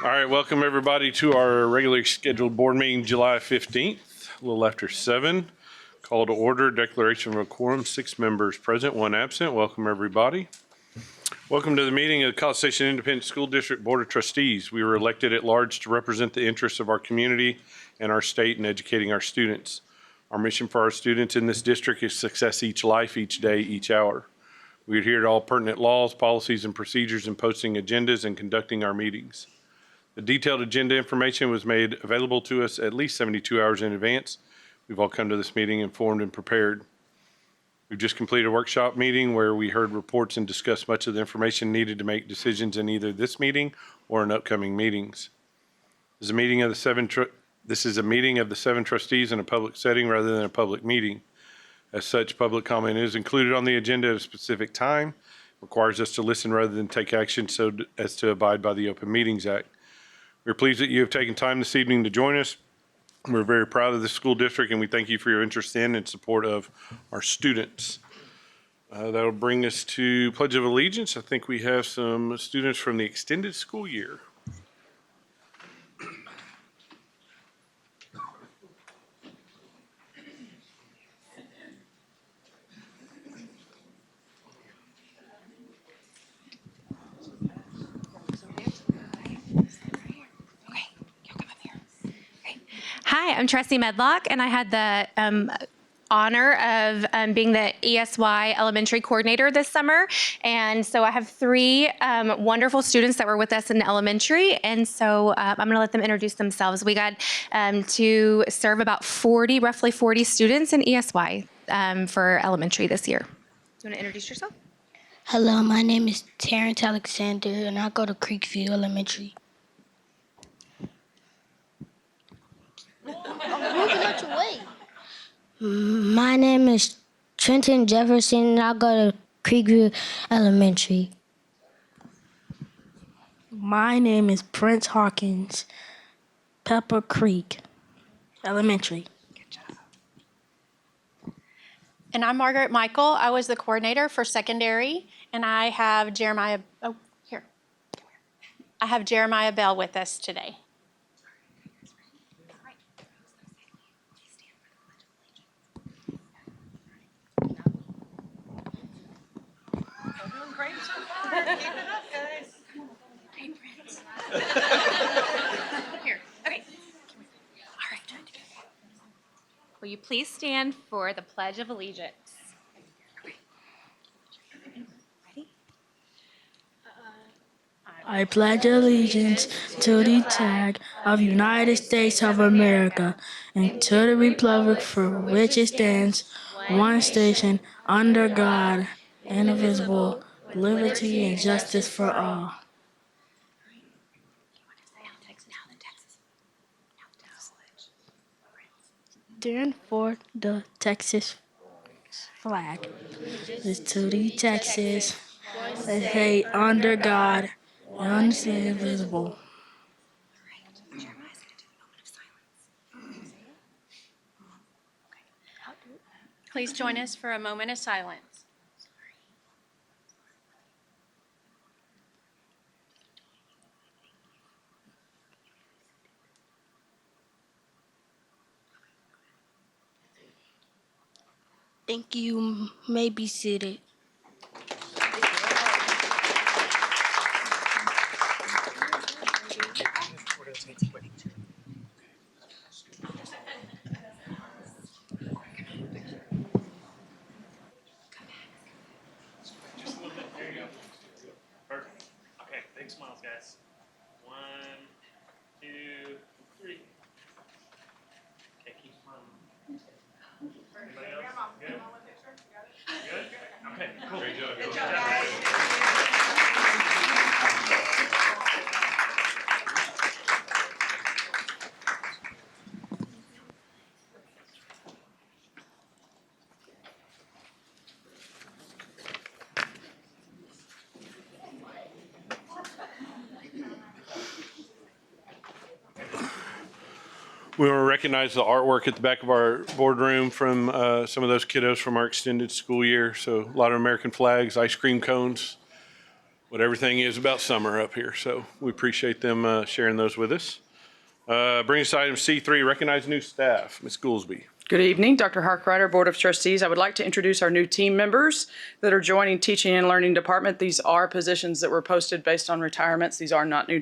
All right, welcome everybody to our regularly scheduled board meeting, July 15th, a little after 7. Call to order, declaration of a quorum, 6 members present, 1 absent. Welcome everybody. Welcome to the meeting of the College Station Independent School District Board of Trustees. We were elected at large to represent the interests of our community and our state in educating our students. Our mission for our students in this district is success each life, each day, each hour. We adhere to all pertinent laws, policies, and procedures in posting agendas and conducting our meetings. The detailed agenda information was made available to us at least 72 hours in advance. We've all come to this meeting informed and prepared. We've just completed a workshop meeting where we heard reports and discussed much of the information needed to make decisions in either this meeting or in upcoming meetings. This is a meeting of the 7 trustees in a public setting rather than a public meeting. As such, public comment is included on the agenda at a specific time, requires us to listen rather than take action so as to abide by the Open Meetings Act. We're pleased that you have taken time this evening to join us. We're very proud of the school district and we thank you for your interest in and support of our students. That'll bring us to Pledge of Allegiance. I think we have some students from the extended school year. Hi, I'm Tressie Medlock, and I had the honor of being the ESY elementary coordinator this summer. And so I have 3 wonderful students that were with us in elementary. And so I'm going to let them introduce themselves. We got to serve about roughly 40 students in ESY for elementary this year. Do you want to introduce yourself? Hello, my name is Terrence Alexander, and I go to Creekview Elementary. My name is Trenton Jefferson, and I go to Creekview Elementary. My name is Prince Hawkins, Pepper Creek Elementary. Good job. And I'm Margaret Michael. I was the coordinator for secondary, and I have Jeremiah. Oh, here. I have Jeremiah Bell with us today. Great so far. Keep it up, guys. Great, Prince. Here. Okay. All right. Will you please stand for the Pledge of Allegiance? Okay. Ready? I pledge allegiance to the flag of the United States of America and to the republic for which it stands, one nation, under God, indivisible, liberty and justice for all. Stand for the Texas flag. It's to the Texas, let's say under God, indivisible. Please join us for a moment of silence. Thank you. May be seated. Perfect. Okay, big smiles, guys. 1, 2, 3. Okay, keep smiling. Anybody else? Good? Good? Okay, cool. Great job. Good job, guys. We want to recognize the artwork at the back of our boardroom from some of those kiddos from our extended school year. So a lot of American flags, ice cream cones. what everything is about summer up here. So we appreciate them sharing those with us. Bring us to item C3, recognize new staff. Ms. Goolsby. Good evening, Dr. Harkrider, Board of Trustees. I would like to introduce our new team members that are joining Teaching and Learning Department. These are positions that were posted based on retirements. These are not new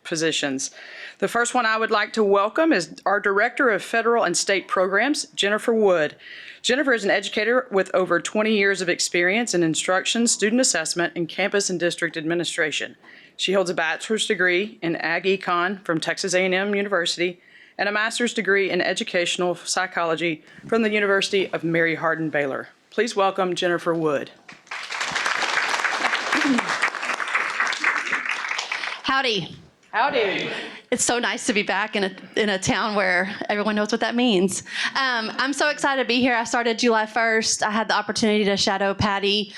positions. The first one I would like to welcome is our Director of Federal and State Programs, Jennifer Wood. Jennifer is an educator with over 20 years of experience in instruction, student assessment, and campus and district administration. She holds a bachelor's degree in Ag Econ from Texas A&M University and a master's degree in educational psychology from the University of Mary Hardin Baylor. Please welcome Jennifer Wood. Howdy. Howdy. It's so nice to be back in a town where everyone knows what that means. I'm so excited to be here. I started July 1st. I had the opportunity to shadow Patty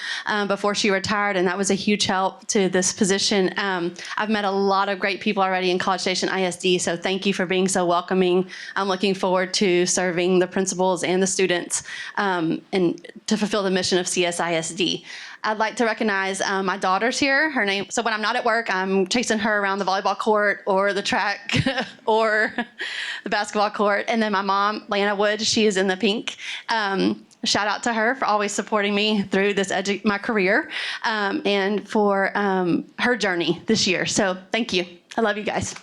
before she retired, and that was a huge help to this position. I've met a lot of great people already in College Station ISD, so thank you for being so welcoming. I'm looking forward to serving the principals and the students and to fulfill the mission of CSISD. I'd like to recognize my daughter's here. Her name. So when I'm not at work, I'm chasing her around the volleyball court or the track or the basketball court. And then my mom, Lana Wood, she is in the pink. Shout out to her for always supporting me through this my career and for her journey this year. So thank you. I love you guys.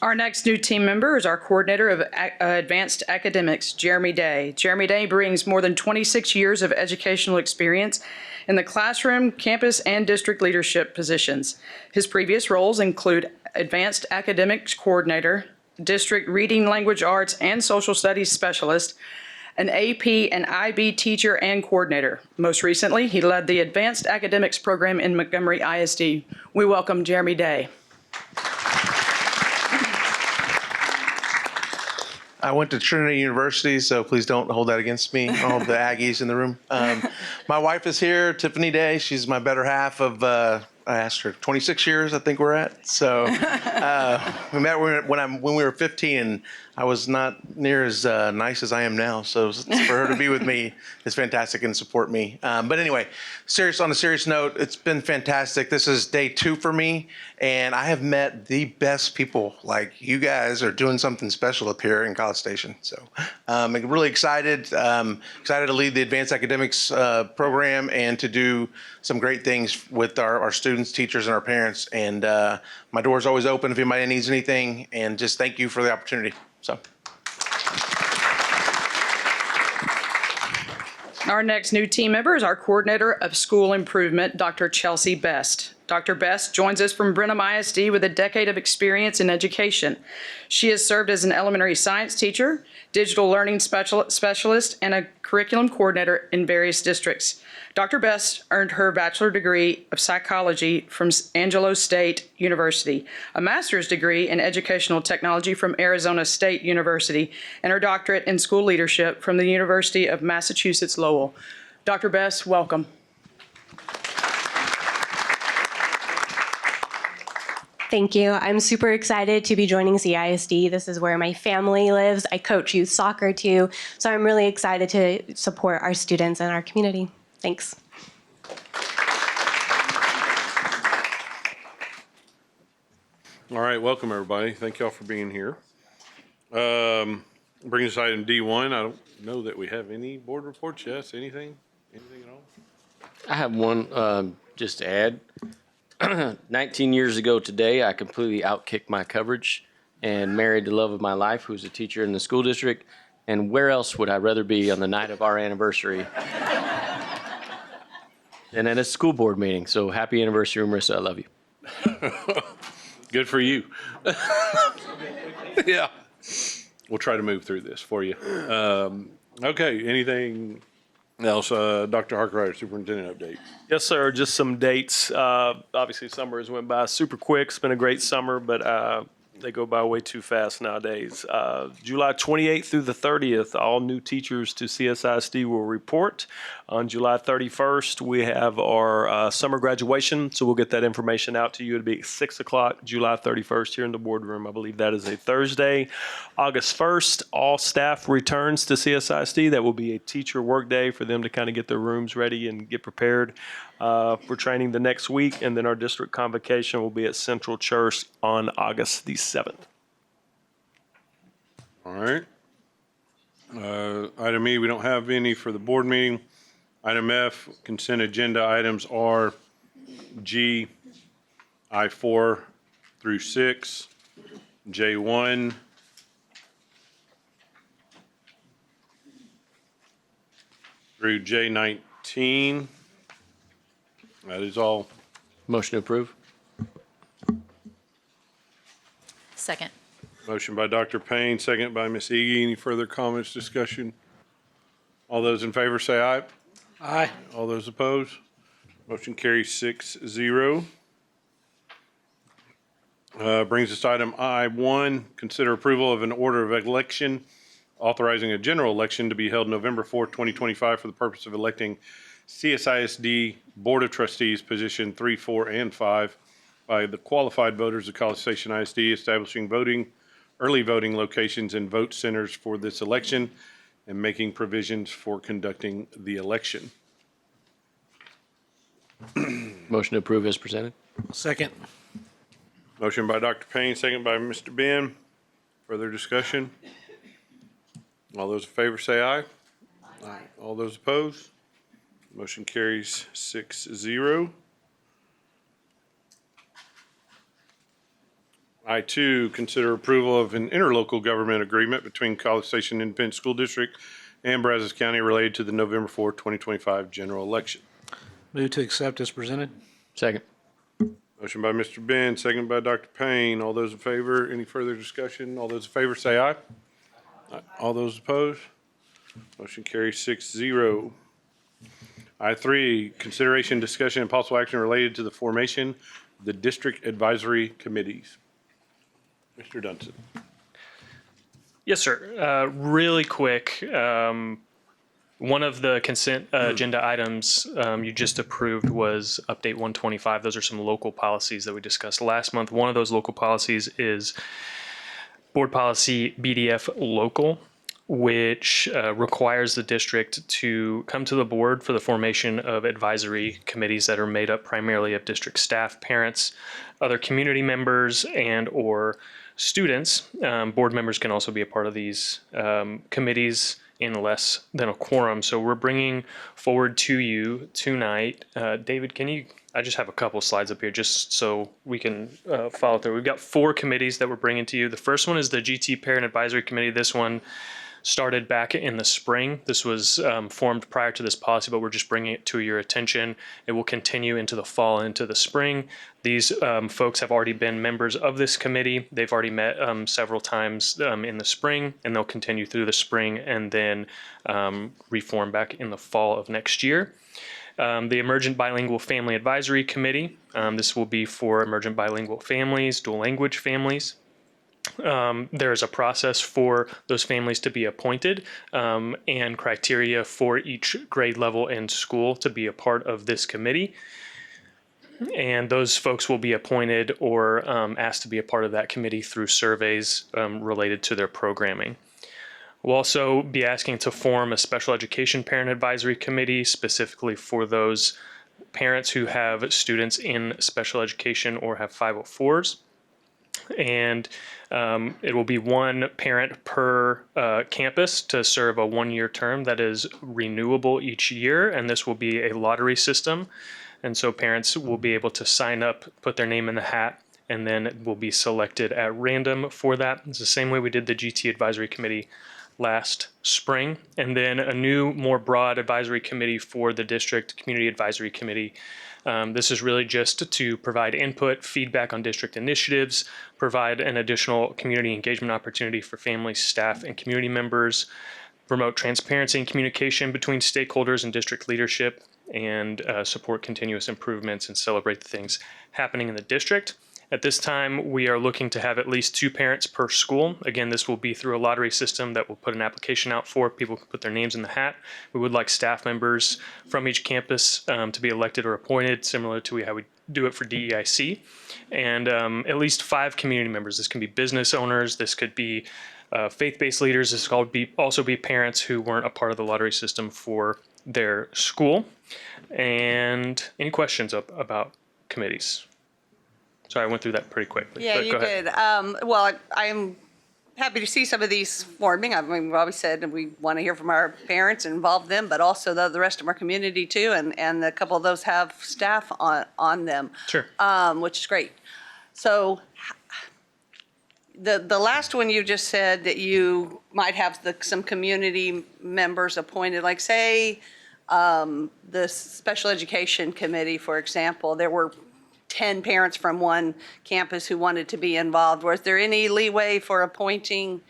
Our next new team member is our Coordinator of Advanced Academics, Jeremy Day. Jeremy Day brings more than 26 years of educational experience in the classroom, campus, and district leadership positions. His previous roles include Advanced Academics Coordinator, District Reading Language Arts and Social Studies Specialist, an AP and IB teacher and coordinator. Most recently, he led the Advanced Academics program in Montgomery ISD. We welcome Jeremy Day. I went to Trinity University, so please don't hold that against me, all the Aggies in the room. My wife is here, Tiffany Day. She's my better half of, I asked her, 26 years, I think we're at. So we met when we were 15, and I was not near as nice as I am now. So for her to be with me is fantastic and support me. But anyway, on a serious note, it's been fantastic. This is day 2 for me, and I have met the best people. Like, you guys are doing something special up here in College Station. So I'm really excited to lead the Advanced Academics program and to do some great things with our students, teachers, and our parents. And my door's always open if anybody needs anything. And just thank you for the opportunity. So. Our next new team member is our Coordinator of School Improvement, Dr. Chelsea Best. Dr. Best joins us from Brenham ISD with a decade of experience in education. She has served as an elementary science teacher, digital learning specialist, and a curriculum coordinator in various districts. Dr. Best earned her bachelor degree of psychology from Angelo State University, a master's degree in educational technology from Arizona State University, and her doctorate in school leadership from the University of Massachusetts Lowell. Dr. Best, welcome. Thank you. I'm super excited to be joining CISD. This is where my family lives. I coach youth soccer too, so I'm really excited to support our students and our community. Thanks. All right, welcome everybody. Thank y'all for being here. Bring us item D1. I don't know that we have any board reports. Yes, anything at all? I have one just to add. 19 years ago today, I completely outkicked my coverage and married the love of my life, who's a teacher in the school district. And where else would I rather be on the night of our anniversary than at a school board meeting? So happy anniversary, Marissa. I love you. Good for you. Yeah. We'll try to move through this for you. Okay, anything else? Dr. Harkrider, superintendent update. Yes, sir. Just some dates. Obviously, summer has went by super quick. It's been a great summer, but They go by way too fast nowadays. July 28th through the 30th, all new teachers to CSISD will report. On July 31st, we have our summer graduation, so we'll get that information out to you. It'll be at 6 o'clock, July 31st, here in the boardroom. I believe that is a Thursday. August 1st, all staff returns to CSISD. That will be a teacher work day for them to kind of get their rooms ready and get prepared for training the next week. And then our district convocation will be at Central Church on August the 7th. All right. Item E, we don't have any for the board meeting. Item F, consent agenda items are G, I4 through 6, J1, through J19. That is all. Motion to approve. Second. Motion by Dr. Payne, second by Ms. Ege. Any further comments, discussion? All those in favor say aye. Aye. All those opposed? Motion carries 6-0. Brings us to item I1, consider approval of an order of election authorizing a general election to be held November 4th, 2025 for the purpose of electing CSISD Board of Trustees position 3, 4, and 5 by the qualified voters of College Station ISD, establishing early voting locations and vote centers for this election, and making provisions for conducting the election. Motion to approve as presented. Second. Motion by Dr. Payne, second by Mr. Ben. Further discussion? All those in favor say aye. Aye. All those opposed? Motion carries 6-0. I2, consider approval of an interlocal government agreement between College Station Independent School District and Brazos County related to the November 4th, 2025 general election. Move to accept as presented. Second. Motion by Mr. Ben, second by Dr. Payne. All those in favor, any further discussion? All those in favor say aye. Aye. All those opposed? Motion carries 6-0. I3, consideration, discussion, and possible action related to the formation of the district advisory committees. Mr. Dunson. Yes, sir. Really quick, one of the consent agenda items you just approved was Update 125. Those are some local policies that we discussed last month. One of those local policies is Board Policy BDF Local, which requires the district to come to the board for the formation of advisory committees that are made up primarily of district staff, parents, other community members, and or students. Board members can also be a part of these committees in less than a quorum. So we're bringing forward to you tonight. David, I just have a couple slides up here just so we can follow through. We've got 4 committees that we're bringing to you. The first one is the GT Parent Advisory Committee. This one started back in the spring. This was formed prior to this policy, but we're just bringing it to your attention. It will continue into the fall, into the spring. These folks have already been members of this committee. They've already met several times in the spring, and they'll continue through the spring and then reform back in the fall of next year. The Emergent Bilingual Family Advisory Committee. This will be for emergent bilingual families, dual language families. There's a process for those families to be appointed and criteria for each grade level and school to be a part of this committee. And those folks will be appointed or asked to be a part of that committee through surveys related to their programming. We'll also be asking to form a special education parent advisory committee specifically for those parents who have students in special education or have 504s. And it will be one parent per campus to serve a 1-year term that is renewable each year. And this will be a lottery system. And so parents will be able to sign up, put their name in the hat, and then will be selected at random for that. It's the same way we did the GT Advisory Committee last spring. And then a new, more broad advisory committee for the district, Community Advisory Committee. This is really just to provide input, feedback on district initiatives, provide an additional community engagement opportunity for families, staff, and community members, promote transparency and communication between stakeholders and district leadership, and support continuous improvements and celebrate the things happening in the district. At this time, we are looking to have at least 2 parents per school. Again, this will be through a lottery system that will put an application out for. People can put their names in the hat. We would like staff members from each campus to be elected or appointed, similar to how we do it for DEIC. And at least 5 community members. This can be business owners. This could be faith-based leaders. This could also be parents who weren't a part of the lottery system for their school. And any questions about committees? Sorry, I went through that pretty quickly. Yeah, but you go ahead. did. Well, I'm happy to see some of these forming. I mean, we've always said we want to hear from our parents and involve them, but also the rest of our community too. And a couple of those have staff on them. Sure. Which is great. So the last one you just said that you might have some community members appointed, like say the special education committee, for example, there were 10 parents from one campus who wanted to be involved. Was there any leeway for appointing,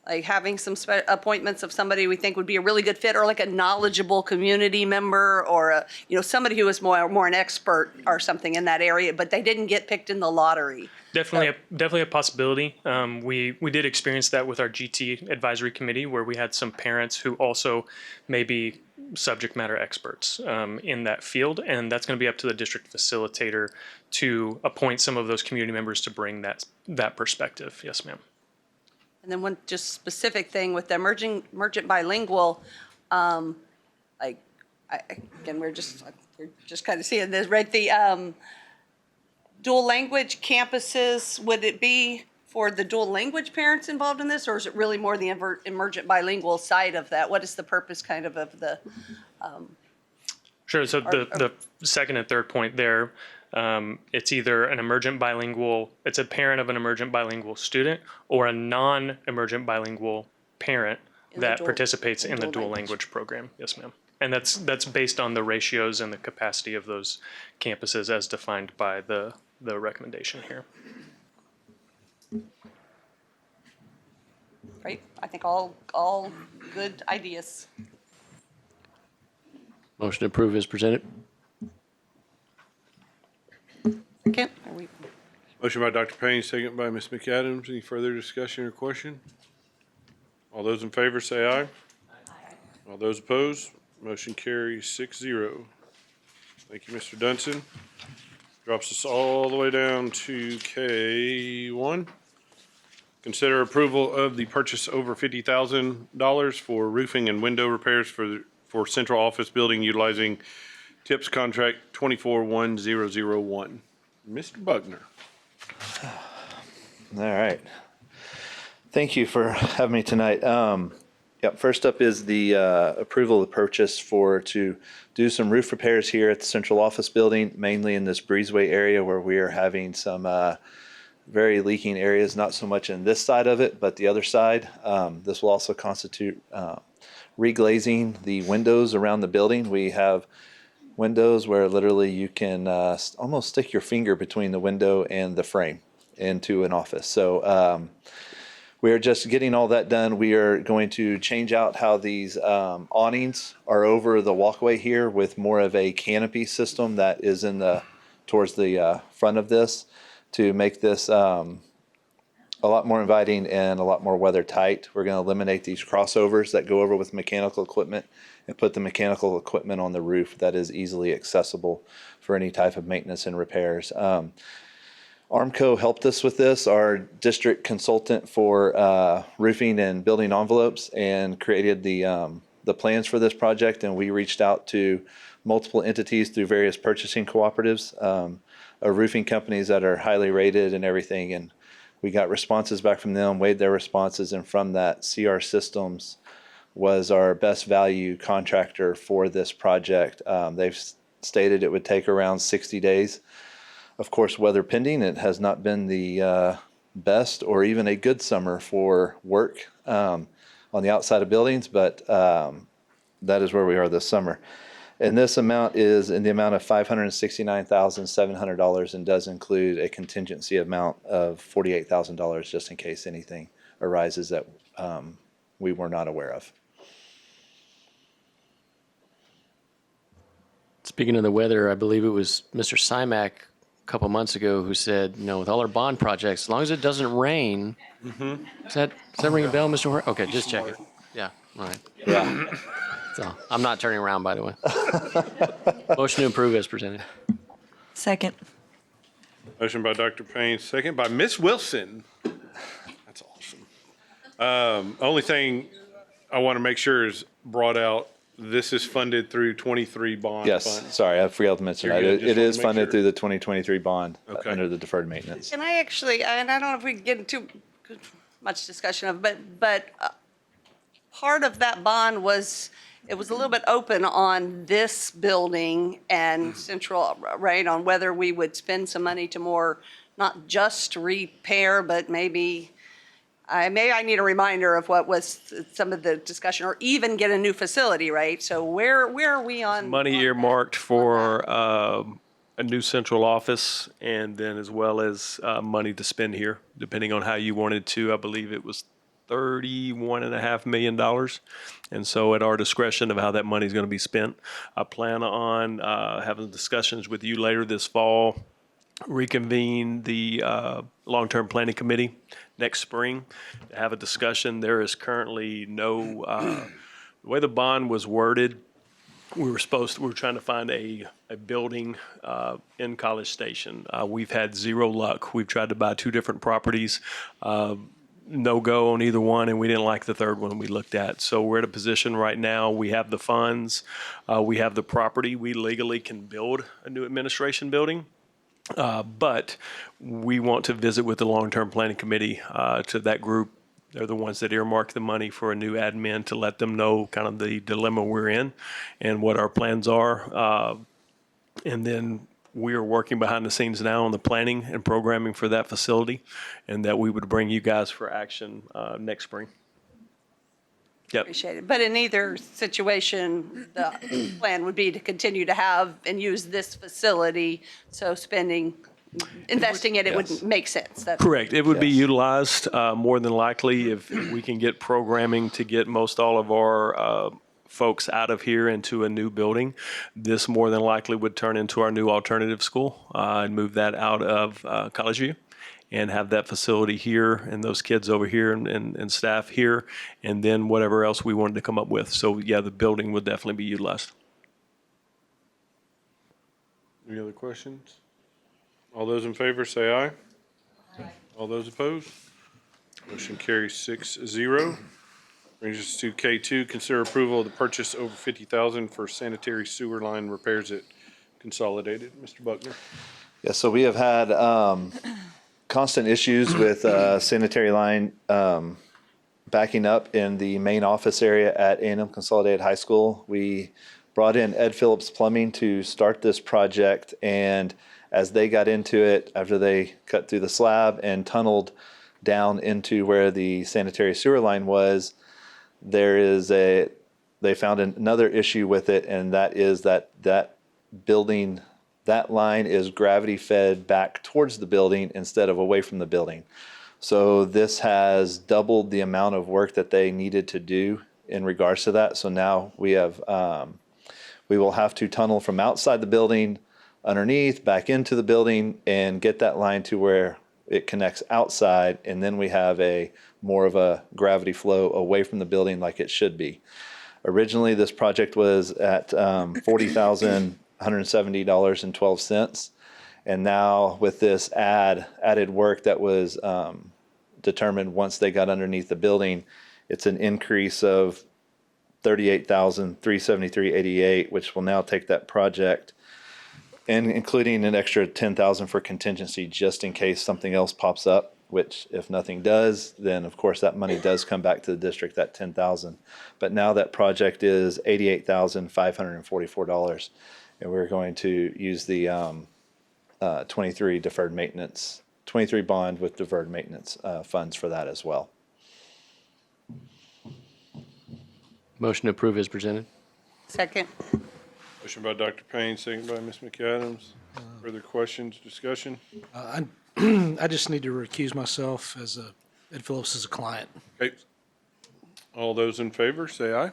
like having some appointments of somebody we think would be a really good fit, or like a knowledgeable community member, or somebody who was more an expert or something in that area, but they didn't get picked in the lottery? Definitely a possibility. We did experience that with our GT advisory committee, where we had some parents who also may be subject matter experts in that field, and that's going to be up to the district facilitator to appoint some of those community members to bring that perspective. Yes, ma'am. And then one just specific thing with the emergent bilingual, again, we're just kind of seeing this, right? The dual language campuses, would it be for the dual language parents involved in this, or is it really more the emergent bilingual side of that? What is the purpose kind of the? Sure. So the second and third point there, it's either an emergent bilingual, it's a parent of an emergent bilingual student, or a non-emergent bilingual parent that participates in the dual language program. Yes, ma'am. And that's based on the ratios and the capacity of those campuses as defined by the recommendation here. Great. I think all good ideas. Motion to approve is presented. Second. Motion by Dr. Payne, second by Ms. McAdams. Any further discussion or question? All those in favor say aye. Aye. All those opposed, motion carries 6-0. Thank you, Mr. Dunson. Drops us all the way down to K1. Consider approval of the purchase over $50,000 for roofing and window repairs for central office building utilizing TIPS contract 241001. Mr. Buckner. All right. Thank you for having me tonight. First up is the approval of the purchase to do some roof repairs here at the central office building, mainly in this breezeway area where we are having some very leaking areas, not so much in this side of it, but the other side. This will also constitute reglazing the windows around the building. We have windows where literally you can almost stick your finger between the window and the frame into an office. So we are just getting all that done. We are going to change out how these awnings are over the walkway here with more of a canopy system that is towards the front of this, to make this a lot more inviting and a lot more weather tight. We're going to eliminate these crossovers that go over with mechanical equipment and put the mechanical equipment on the roof that is easily accessible for any type of maintenance and repairs. Armco helped us with this, our district consultant for roofing and building envelopes, and created the plans for this project. And we reached out to multiple entities through various purchasing cooperatives, roofing companies that are highly rated and everything. And we got responses back from them, weighed their responses, and from that, CR Systems was our best value contractor for this project. They've stated it would take around 60 days. Of course, weather pending, it has not been the best or even a good summer for work on the outside of buildings, but that is where we are this summer. And this amount is in the amount of $569,700 and does include a contingency amount of $48,000 just in case anything arises that we were not aware of. Speaking of the weather, I believe it was Mr. Simak couple months ago who said, with all our bond projects, as long as it doesn't rain, does that ring a bell, Mr. Hor? Okay, just checking. Yeah, all right. Yeah. So I'm not turning around, by the way. Motion to approve as presented. Second. Motion by Dr. Payne, second by Ms. Wilson. That's awesome. Only thing I want to make sure is brought out, this is funded through 23 bond Yes, funds. sorry, I forgot to mention You're that. good. Just It wanted is to make funded sure. through the 2023 bond Okay. under the deferred maintenance. And I actually, and I don't know if we can get into much discussion of, but part of that bond was, it was a little bit open on this building and Central, right, on whether we would spend some money to more, not just repair, but maybe I need a reminder of what was some of the discussion, or even get a new facility, right? So where are we on? Money on earmarked for a new central office, and then as well as money to spend here, depending on how you wanted to. I believe it was $31.5 million. And so at our discretion of how that money is going to be spent, I plan on having discussions with you later this fall, reconvene the long-term planning committee next spring to have a discussion. There is currently no, the way the bond was worded, we were trying to find a building in College Station. We've had zero luck. We've tried to buy 2 different properties. No go on either one, and we didn't like the third one we looked at. So we're at a position right now, we have the funds, we have the property, we legally can build a new administration building. But we want to visit with the long-term planning committee, to that group. They're the ones that earmark the money for a new admin, to let them know kind of the dilemma we're in and what our plans are. And then we are working behind the scenes now on the planning and programming for that facility, and that we would bring you guys for action next spring. Yep. Appreciate it. But in either situation, the plan would be to continue to have and use this facility, so investing in it would make sense. That's Correct. It would be utilized more than likely if we can get programming to get most all of our folks out of here into a new building. This more than likely would turn into our new alternative school and move that out of College View and have that facility here and those kids over here and staff here, and then whatever else we wanted to come up with. So yeah, the building would definitely be utilized. Any other questions? All those in favor say aye. Aye. All those opposed? Motion carries 6-0. Brings us to K2, consider approval of the purchase over $50,000 for sanitary sewer line repairs at Consolidated. Mr. Buckner. Yeah, so we have had constant issues with sanitary line backing up in the main office area at A&M Consolidated High School. We brought in Ed Phillips Plumbing to start this project, and as they got into it, after they cut through the slab and tunneled down into where the sanitary sewer line was, they found another issue with it, and that is that building, that line is gravity fed back towards the building instead of away from the building. So this has doubled the amount of work that they needed to do in regards to that. So now we will have to tunnel from outside the building underneath back into the building and get that line to where it connects outside, and then we have more of a gravity flow away from the building like it should be. Originally, this project was at $40,170.12, and now with this added work that was determined once they got underneath the building, it's an increase of $38,373.88, which will now take that project, and including an extra $10,000 for contingency just in case something else pops up, which if nothing does, then of course that money does come back to the district, that $10,000. But now that project is $88,544, and we're going to use the 23 bond with deferred maintenance funds for that as well. Motion to approve is presented. Second. Motion by Dr. Payne, second by Ms. McAdams. Further questions, discussion? I just need to recuse myself as Ed Phillips as a client. Okay. All those in favor, say aye.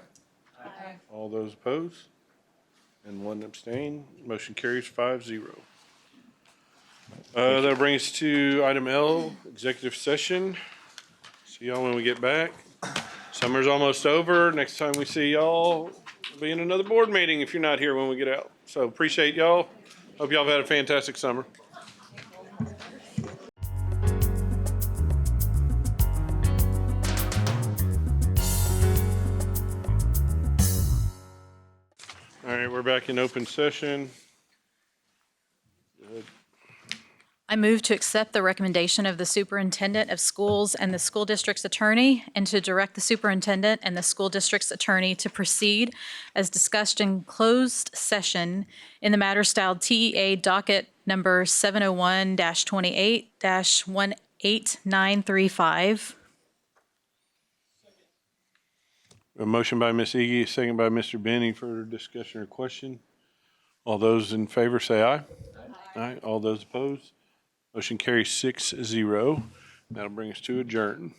Aye. All those opposed? And one abstain. Motion carries 5-0. That brings us to item L, executive session. See y'all when we get back. Summer's almost over. Next time we see y'all, we'll be in another board meeting if you're not here when we get out. So appreciate y'all. Hope y'all have had a fantastic summer. All right, we're back in open session. I move to accept the recommendation of the superintendent of schools and the school district's attorney, and to direct the superintendent and the school district's attorney to proceed as discussed in closed session in the matter styled TEA docket number 701-28-18935. A motion by Ms. Iggy, a second by Mr. Benning. Further discussion or question? All those in favor say aye. Aye. All those opposed? Motion carries 6-0. That'll bring us to adjourn.